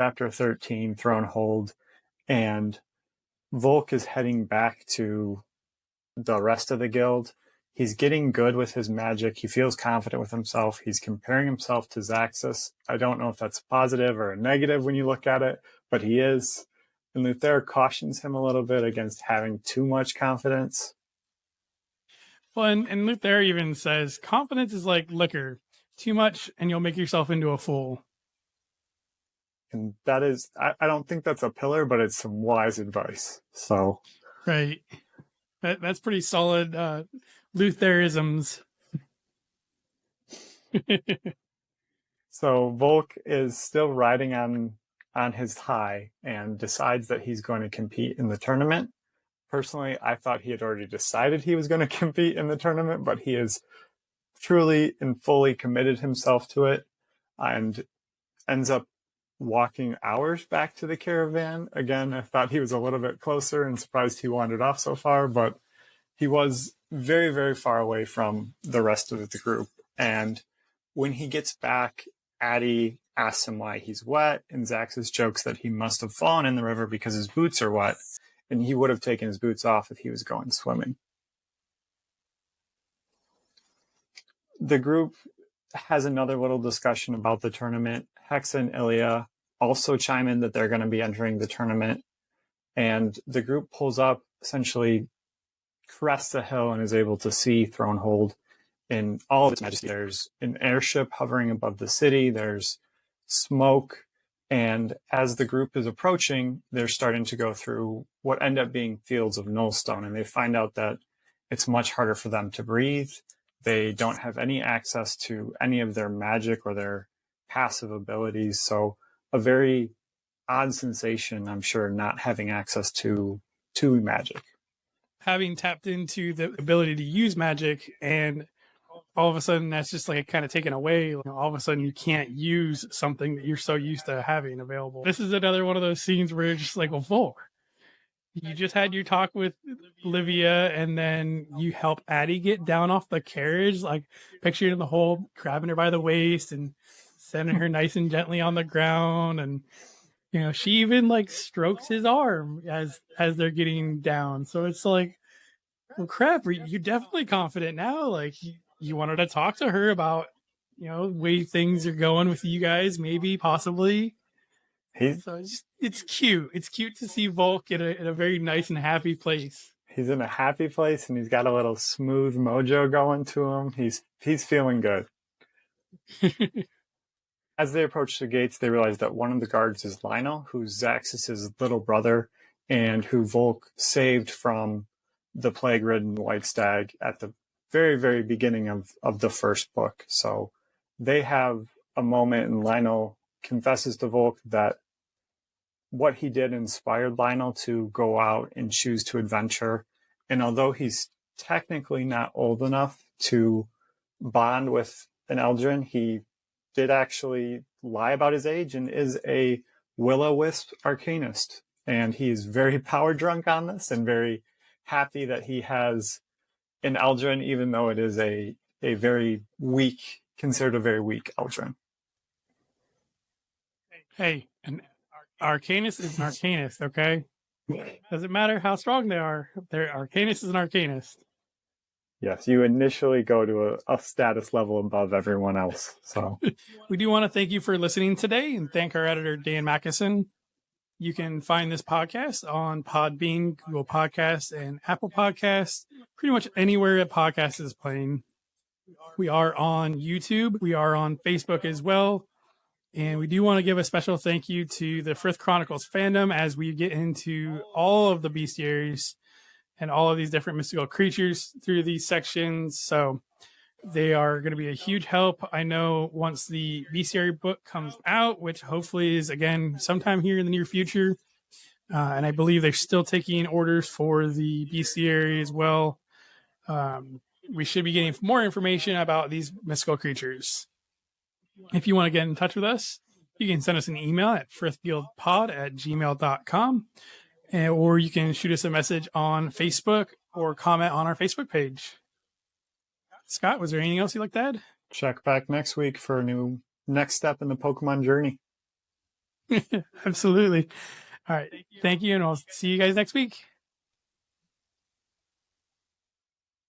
Chapter 13, Thronehold, and Volke is heading back to the rest of the guild. He's getting good with his magic. He feels confident with himself. He's comparing himself to Zaxis. I don't know if that's positive or a negative when you look at it, but he is. And Luther cautions him a little bit against having too much confidence. Well, and Luther even says, confidence is like liquor. Too much and you'll make yourself into a fool. And that is, I don't think that's a pillar, but it's some wise advice. So, right. That's pretty solid Lutherisms. So Volke is still riding on his high and decides that he's going to compete in the tournament. Personally, I thought he had already decided he was going to compete in the tournament, but he has truly and fully committed himself to it and ends up walking hours back to the caravan. Again, I thought he was a little bit closer and surprised he wandered off so far, but he was very, very far away from the rest of the group. And when he gets back, Addie asks him why he's wet, and Zaxis jokes that he must have fallen in the river because his boots are wet, and he would have taken his boots off if he was going swimming. The group has another little discussion about the tournament. Hexa and Ilya also chime in that they're going to be entering the tournament, and the group pulls up, essentially crests a hill, and is able to see Thronehold in all of its majesty. There's an airship hovering above the city, there's smoke, and as the group is approaching, they're starting to go through what end up being fields of nullstone, and they find out that it's much harder for them to breathe. They don't have any access to any of their magic or their passive abilities, so a very odd sensation, I'm sure, not having access to magic. Having tapped into the ability to use magic, and all of a sudden that's just like kind of taken away. All of a sudden you can't use something that you're so used to having available. This is another one of those scenes where you're just like, well, Volke, you just had your talk with Livia, and then you help Addie get down off the carriage, like picturing the whole grabbing her by the waist and sending her nice and gently on the ground. And, you know, she even like strokes his arm as they're getting down. So it's like, well, crap, you're definitely confident now. Like you wanted to talk to her about, you know, the way things are going with you guys, maybe, possibly. So it's cute. It's cute to see Volke in a very nice and happy place. He's in a happy place, and he's got a little smooth mojo going to him. He's feeling good. As they approach the gates, they realize that one of the guards is Lyell, who's Zaxis' little brother, and who Volke saved from the plague-ridden White Stag at the very, very beginning of the first book. So they have a moment, and Lyell confesses to Volke that what he did inspired Lyell to go out and choose to adventure. And although he's technically not old enough to bond with an Eldrin, he did actually lie about his age and is a will-o-wisp arcanist. And he is very power drunk on this and very happy that he has an Eldrin, even though it is a very weak, considered a very weak Eldrin. Hey, an arcanist is an arcanist, okay? Doesn't matter how strong they are. Their arcanist is an arcanist. Yes, you initially go to a status level above everyone else. So we do want to thank you for listening today and thank our editor, Dan Mackison. You can find this podcast on Podbean, Google Podcasts, and Apple Podcasts, pretty much anywhere a podcast is playing. We are on YouTube. We are on Facebook as well. And we do want to give a special thank you to the Frith Chronicles fandom as we get into all of the bestiaries and all of these different mystical creatures through these sections. So they are going to be a huge help. I know once the bestiary book comes out, which hopefully is, again, sometime here in the near future, and I believe they're still taking orders for the bestiary as well, we should be getting more information about these mystical creatures. If you want to get in touch with us, you can send us an email at frithfieldpod@gmail.com, or you can shoot us a message on Facebook or comment on our Facebook page. Scott, was there anything else you'd like to add? Check back next week for a new next step in the Pokemon journey. Absolutely. All right. Thank you. And I'll see you guys next week.